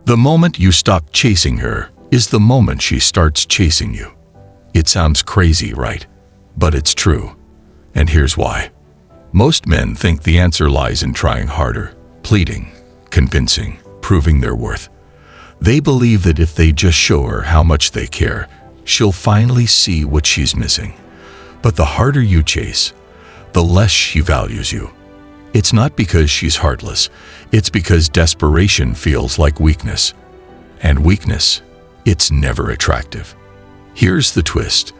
The moment you stop chasing her is the moment she starts chasing you. It sounds crazy, right? But it's true. And here's why. Most men think the answer lies in trying harder, pleading, convincing, proving their worth. They believe that if they just show her how much they care, she'll finally see what she's missing. But the harder you chase, the less she values you. It's not because she's heartless. It's because desperation feels like weakness. And weakness, it's never attractive. Here's the twist.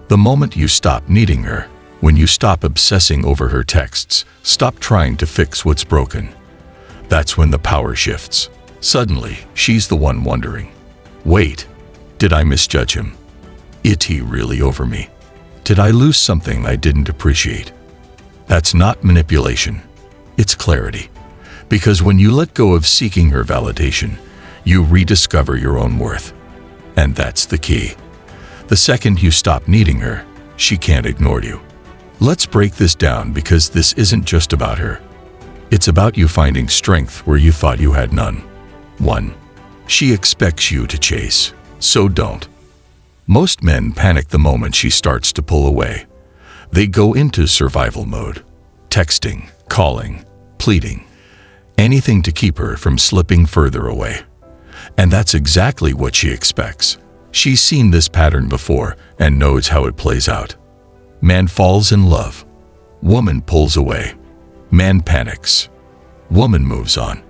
The moment you stop needing her, when you stop obsessing over her texts, stop trying to fix what's broken, that's when the power shifts. Suddenly, she's the one wondering, wait, did I misjudge him? Is he really over me? Did I lose something I didn't appreciate? That's not manipulation. It's clarity. Because when you let go of seeking her validation, you rediscover your own worth. And that's the key. The second you stop needing her, she can't ignore you. Let's break this down because this isn't just about her. It's about you finding strength where you thought you had none. 1. She expects you to chase, so don't. Most men panic the moment she starts to pull away. They go into survival mode, texting, calling, pleading, anything to keep her from slipping further away. And that's exactly what she expects. She's seen this pattern before and knows how it plays out. Man falls in love. Woman pulls away. Man panics. Woman moves on.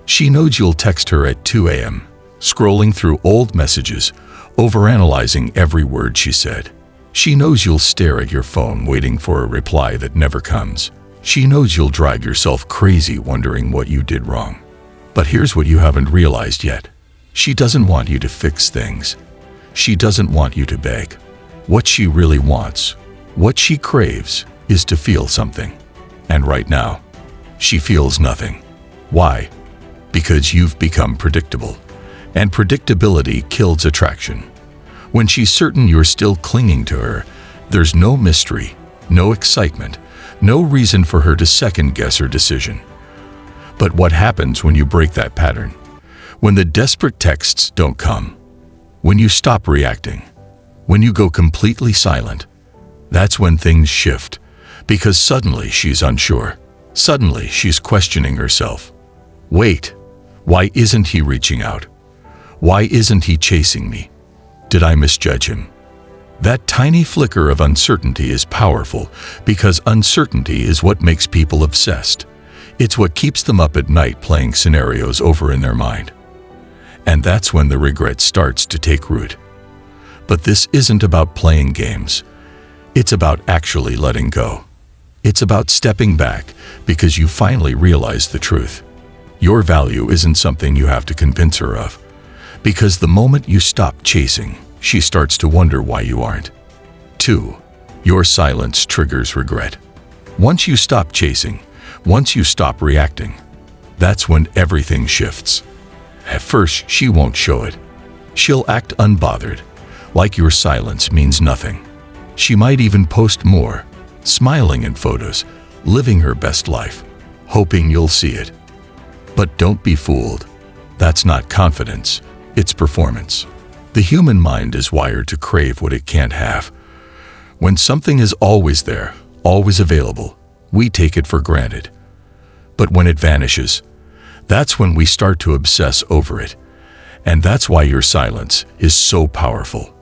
She knows you'll text her at 2 a.m., scrolling through old messages, overanalyzing every word she said. She knows you'll stare at your phone waiting for a reply that never comes. She knows you'll drive yourself crazy wondering what you did wrong. But here's what you haven't realized yet. She doesn't want you to fix things. She doesn't want you to beg. What she really wants, what she craves, is to feel something. And right now, she feels nothing. Why? Because you've become predictable. And predictability kills attraction. When she's certain you're still clinging to her, there's no mystery, no excitement, no reason for her to second-guess her decision. But what happens when you break that pattern? When the desperate texts don't come? When you stop reacting? When you go completely silent? That's when things shift. Because suddenly she's unsure. Suddenly she's questioning herself. Wait, why isn't he reaching out? Why isn't he chasing me? Did I misjudge him? That tiny flicker of uncertainty is powerful because uncertainty is what makes people obsessed. It's what keeps them up at night playing scenarios over in their mind. And that's when the regret starts to take root. But this isn't about playing games. It's about actually letting go. It's about stepping back because you finally realize the truth. Your value isn't something you have to convince her of. Because the moment you stop chasing, she starts to wonder why you aren't. 2. Your silence triggers regret. Once you stop chasing, once you stop reacting, that's when everything shifts. At first, she won't show it. She'll act unbothered, like your silence means nothing. She might even post more, smiling in photos, living her best life, hoping you'll see it. But don't be fooled. That's not confidence, it's performance. The human mind is wired to crave what it can't have. When something is always there, always available, we take it for granted. But when it vanishes, that's when we start to obsess over it. And that's why your silence is so powerful.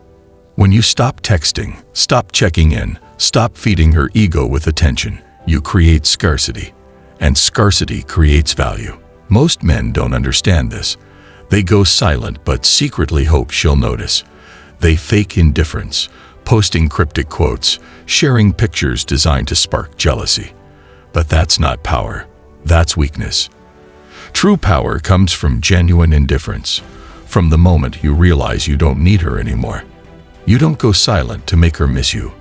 When you stop texting, stop checking in, stop feeding her ego with attention, you create scarcity. And scarcity creates value. Most men don't understand this. They go silent but secretly hope she'll notice. They fake indifference, posting cryptic quotes, sharing pictures designed to spark jealousy. But that's not power. That's weakness. True power comes from genuine indifference. From the moment you realize you don't need her anymore. You don't go silent to make her miss you.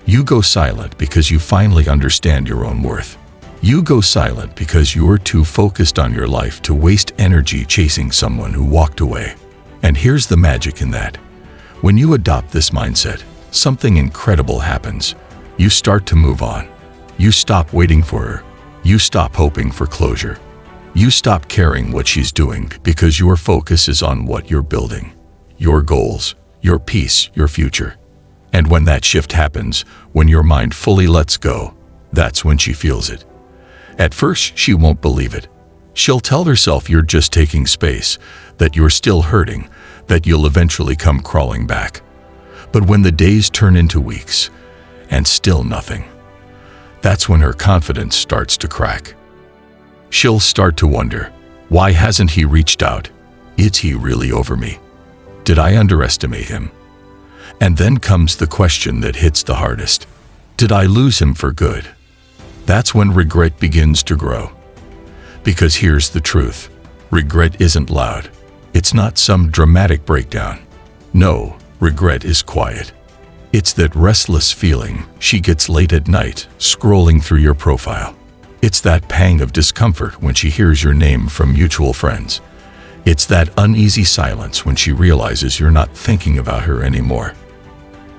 You go silent because you finally understand your own worth. You go silent because you're too focused on your life to waste energy chasing someone who walked away. And here's the magic in that. When you adopt this mindset, something incredible happens. You start to move on. You stop waiting for her. You stop hoping for closure. You stop caring what she's doing because your focus is on what you're building, your goals, your peace, your future. And when that shift happens, when your mind fully lets go, that's when she feels it. At first, she won't believe it. She'll tell herself you're just taking space, that you're still hurting, that you'll eventually come crawling back. But when the days turn into weeks, and still nothing, that's when her confidence starts to crack. She'll start to wonder, why hasn't he reached out? Is he really over me? Did I underestimate him? And then comes the question that hits the hardest. Did I lose him for good? That's when regret begins to grow. Because here's the truth. Regret isn't loud. It's not some dramatic breakdown. No, regret is quiet. It's that restless feeling she gets late at night, scrolling through your profile. It's that pang of discomfort when she hears your name from mutual friends. It's that uneasy silence when she realizes you're not thinking about her anymore.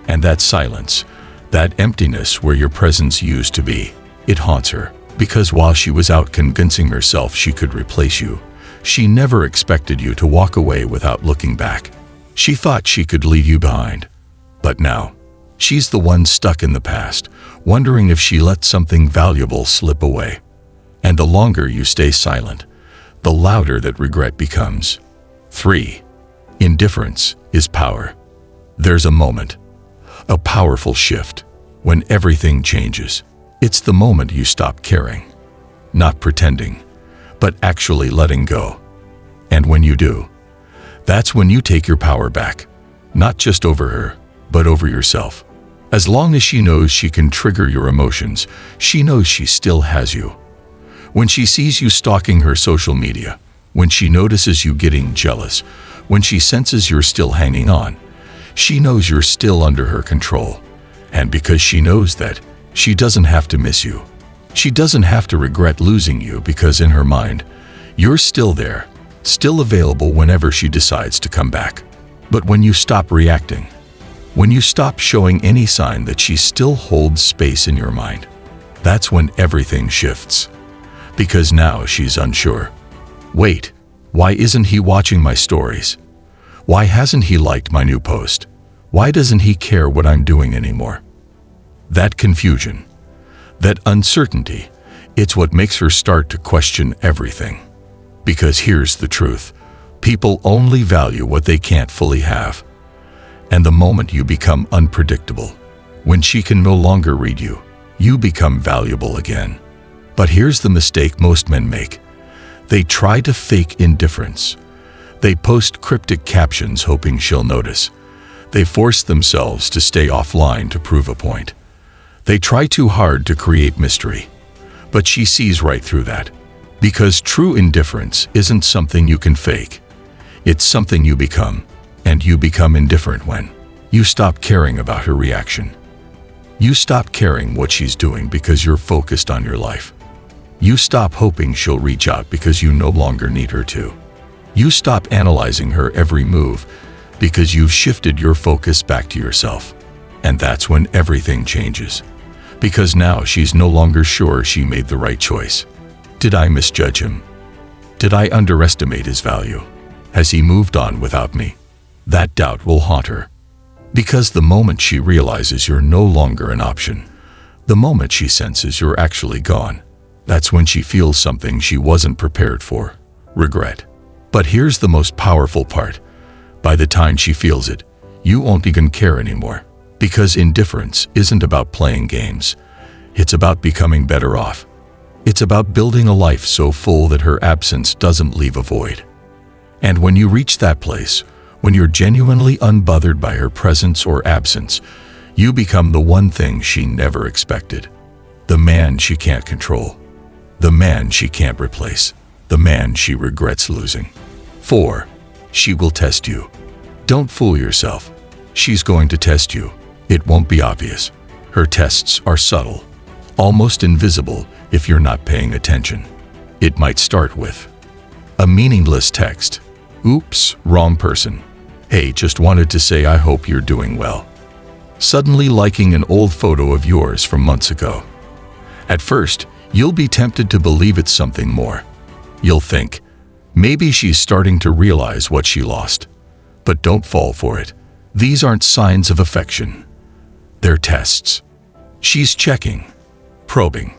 And that silence, that emptiness where your presence used to be, it haunts her. Because while she was out convincing herself she could replace you, she never expected you to walk away without looking back. She thought she could leave you behind. But now, she's the one stuck in the past, wondering if she let something valuable slip away. And the longer you stay silent, the louder that regret becomes. 3. Indifference is power. There's a moment, a powerful shift, when everything changes. It's the moment you stop caring, not pretending, but actually letting go. And when you do, that's when you take your power back, not just over her, but over yourself. As long as she knows she can trigger your emotions, she knows she still has you. When she sees you stalking her social media, when she notices you getting jealous, when she senses you're still hanging on, she knows you're still under her control. And because she knows that, she doesn't have to miss you. She doesn't have to regret losing you because in her mind, you're still there, still available whenever she decides to come back. But when you stop reacting, when you stop showing any sign that she still holds space in your mind, that's when everything shifts. Because now she's unsure. Wait, why isn't he watching my stories? Why hasn't he liked my new post? Why doesn't he care what I'm doing anymore? That confusion, that uncertainty, it's what makes her start to question everything. Because here's the truth. People only value what they can't fully have. And the moment you become unpredictable, when she can no longer read you, you become valuable again. But here's the mistake most men make. They try to fake indifference. They post cryptic captions hoping she'll notice. They force themselves to stay offline to prove a point. They try too hard to create mystery. But she sees right through that. Because true indifference isn't something you can fake. It's something you become. And you become indifferent when you stop caring about her reaction. You stop caring what she's doing because you're focused on your life. You stop hoping she'll reach out because you no longer need her to. You stop analyzing her every move because you've shifted your focus back to yourself. And that's when everything changes. Because now she's no longer sure she made the right choice. Did I misjudge him? Did I underestimate his value? Has he moved on without me? That doubt will haunt her. Because the moment she realizes you're no longer an option, the moment she senses you're actually gone, that's when she feels something she wasn't prepared for: regret. But here's the most powerful part. By the time she feels it, you won't even care anymore. Because indifference isn't about playing games. It's about becoming better off. It's about building a life so full that her absence doesn't leave a void. And when you reach that place, when you're genuinely unbothered by her presence or absence, you become the one thing she never expected. The man she can't control. The man she can't replace. The man she regrets losing. 4. She will test you. Don't fool yourself. She's going to test you. It won't be obvious. Her tests are subtle, almost invisible if you're not paying attention. It might start with a meaningless text. Oops, wrong person. Hey, just wanted to say I hope you're doing well. Suddenly liking an old photo of yours from months ago. At first, you'll be tempted to believe it's something more. You'll think, maybe she's starting to realize what she lost. But don't fall for it. These aren't signs of affection. They're tests. She's checking, probing,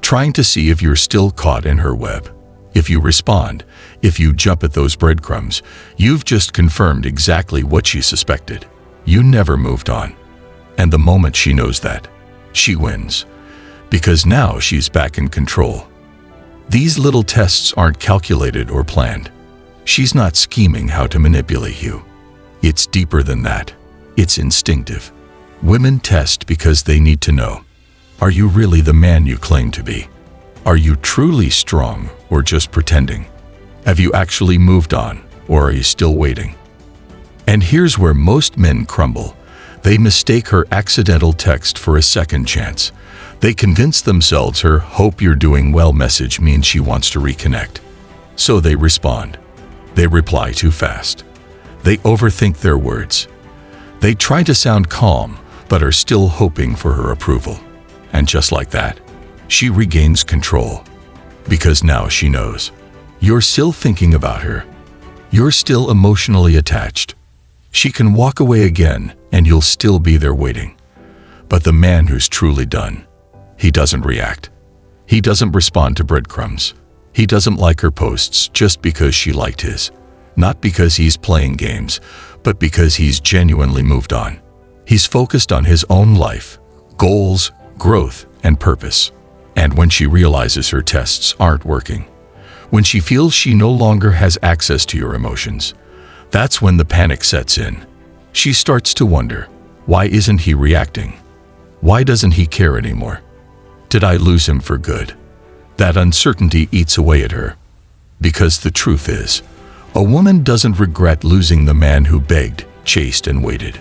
trying to see if you're still caught in her web. If you respond, if you jump at those breadcrumbs, you've just confirmed exactly what she suspected. You never moved on. And the moment she knows that, she wins. Because now she's back in control. These little tests aren't calculated or planned. She's not scheming how to manipulate you. It's deeper than that. It's instinctive. Women test because they need to know. Are you really the man you claim to be? Are you truly strong or just pretending? Have you actually moved on or are you still waiting? And here's where most men crumble. They mistake her accidental text for a second chance. They convince themselves her "hope you're doing well" message means she wants to reconnect. So they respond. They reply too fast. They overthink their words. They try to sound calm, but are still hoping for her approval. And just like that, she regains control. Because now she knows. You're still thinking about her. You're still emotionally attached. She can walk away again, and you'll still be there waiting. But the man who's truly done, he doesn't react. He doesn't respond to breadcrumbs. He doesn't like her posts just because she liked his. Not because he's playing games, but because he's genuinely moved on. He's focused on his own life, goals, growth, and purpose. And when she realizes her tests aren't working, when she feels she no longer has access to your emotions, that's when the panic sets in. She starts to wonder, why isn't he reacting? Why doesn't he care anymore? Did I lose him for good? That uncertainty eats away at her. Because the truth is, a woman doesn't regret losing the man who begged, chased, and waited.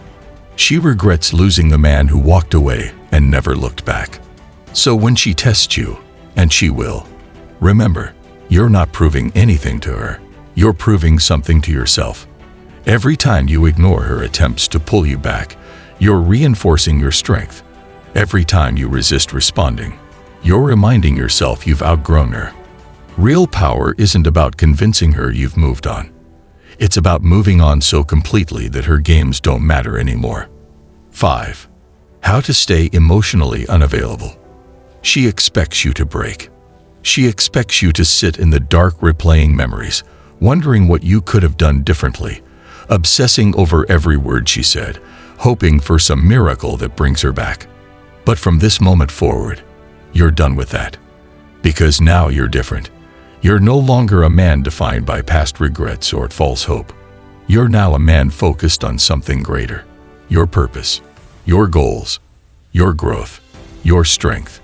She regrets losing the man who walked away and never looked back. So when she tests you, and she will, remember, you're not proving anything to her. You're proving something to yourself. Every time you ignore her attempts to pull you back, you're reinforcing your strength. Every time you resist responding, you're reminding yourself you've outgrown her. Real power isn't about convincing her you've moved on. It's about moving on so completely that her games don't matter anymore. 5. How to stay emotionally unavailable. She expects you to break. She expects you to sit in the dark replaying memories, wondering what you could have done differently, obsessing over every word she said, hoping for some miracle that brings her back. But from this moment forward, you're done with that. Because now you're different. You're no longer a man defined by past regrets or false hope. You're now a man focused on something greater. Your purpose, your goals, your growth, your strength.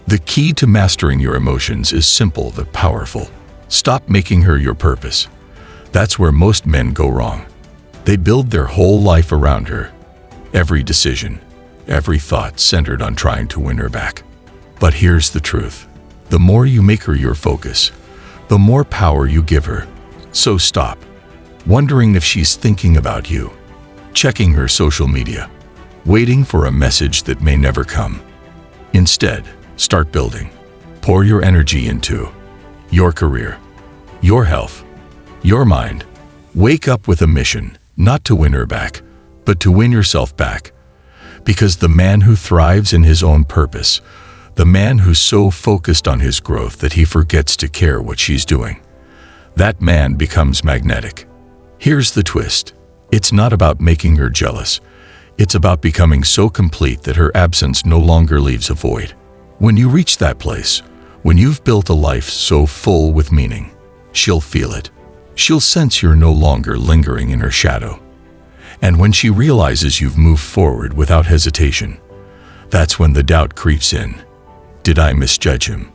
The key to mastering your emotions is simple but powerful. Stop making her your purpose. That's where most men go wrong. They build their whole life around her. Every decision, every thought centered on trying to win her back. But here's the truth. The more you make her your focus, the more power you give her. So stop wondering if she's thinking about you, checking her social media, waiting for a message that may never come. Instead, start building. Pour your energy into your career, your health, your mind. Wake up with a mission, not to win her back, but to win yourself back. Because the man who thrives in his own purpose, the man who's so focused on his growth that he forgets to care what she's doing, that man becomes magnetic. Here's the twist. It's not about making her jealous. It's about becoming so complete that her absence no longer leaves a void. When you reach that place, when you've built a life so full with meaning, she'll feel it. She'll sense you're no longer lingering in her shadow. And when she realizes you've moved forward without hesitation, that's when the doubt creeps in. Did I misjudge him?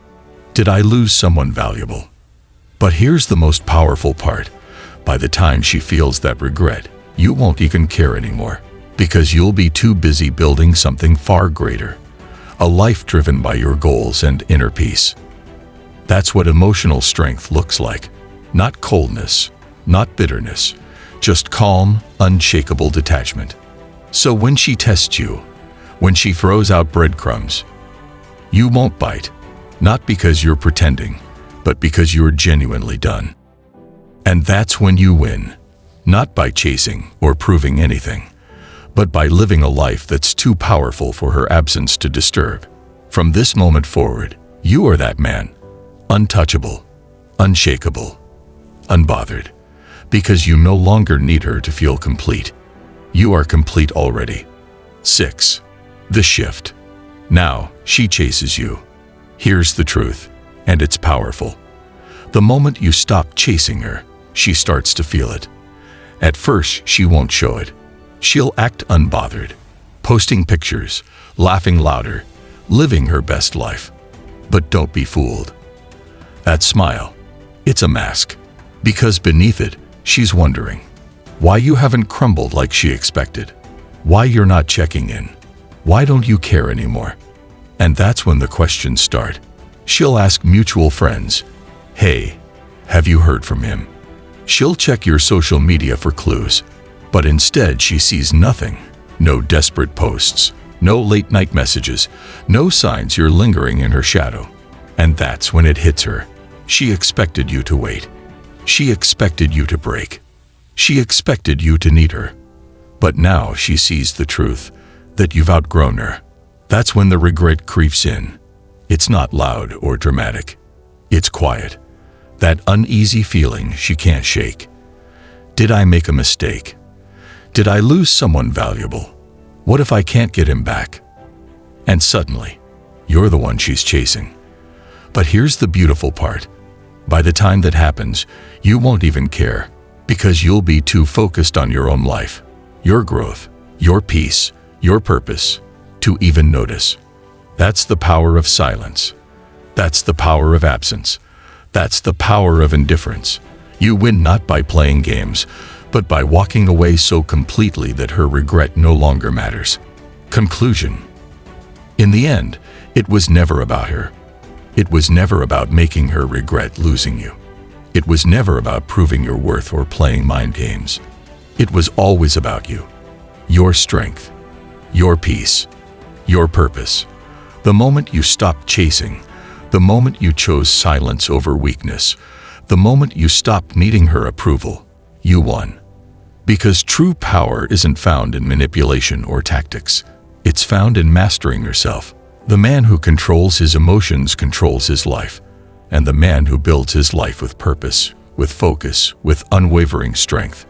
Did I lose someone valuable? But here's the most powerful part. By the time she feels that regret, you won't even care anymore. Because you'll be too busy building something far greater. A life driven by your goals and inner peace. That's what emotional strength looks like. Not coldness, not bitterness, just calm, unshakable detachment. So when she tests you, when she throws out breadcrumbs, you won't bite. Not because you're pretending, but because you're genuinely done. And that's when you win, not by chasing or proving anything, but by living a life that's too powerful for her absence to disturb. From this moment forward, you are that man, untouchable, unshakable, unbothered, because you no longer need her to feel complete. You are complete already. 6. The shift. Now, she chases you. Here's the truth, and it's powerful. The moment you stop chasing her, she starts to feel it. At first, she won't show it. She'll act unbothered, posting pictures, laughing louder, living her best life. But don't be fooled. That smile, it's a mask. Because beneath it, she's wondering why you haven't crumbled like she expected, why you're not checking in, why don't you care anymore? And that's when the questions start. She'll ask mutual friends, "Hey, have you heard from him?" She'll check your social media for clues, but instead she sees nothing. No desperate posts, no late-night messages, no signs you're lingering in her shadow. And that's when it hits her. She expected you to wait. She expected you to break. She expected you to need her. But now she sees the truth, that you've outgrown her. That's when the regret creeps in. It's not loud or dramatic. It's quiet. That uneasy feeling she can't shake. Did I make a mistake? Did I lose someone valuable? What if I can't get him back? And suddenly, you're the one she's chasing. But here's the beautiful part. By the time that happens, you won't even care, because you'll be too focused on your own life, your growth, your peace, your purpose, to even notice. That's the power of silence. That's the power of absence. That's the power of indifference. You win not by playing games, but by walking away so completely that her regret no longer matters. Conclusion. In the end, it was never about her. It was never about making her regret losing you. It was never about proving your worth or playing mind games. It was always about you, your strength, your peace, your purpose. The moment you stopped chasing, the moment you chose silence over weakness, the moment you stopped needing her approval, you won. Because true power isn't found in manipulation or tactics. It's found in mastering yourself. The man who controls his emotions controls his life, and the man who builds his life with purpose, with focus, with unwavering strength,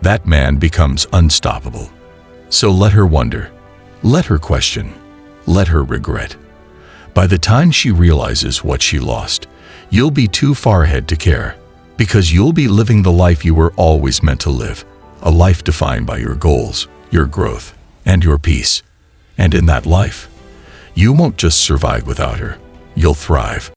that man becomes unstoppable. So let her wonder, let her question, let her regret. By the time she realizes what she lost, you'll be too far ahead to care, because you'll be living the life you were always meant to live, a life defined by your goals, your growth, and your peace. And in that life, you won't just survive without her, you'll thrive.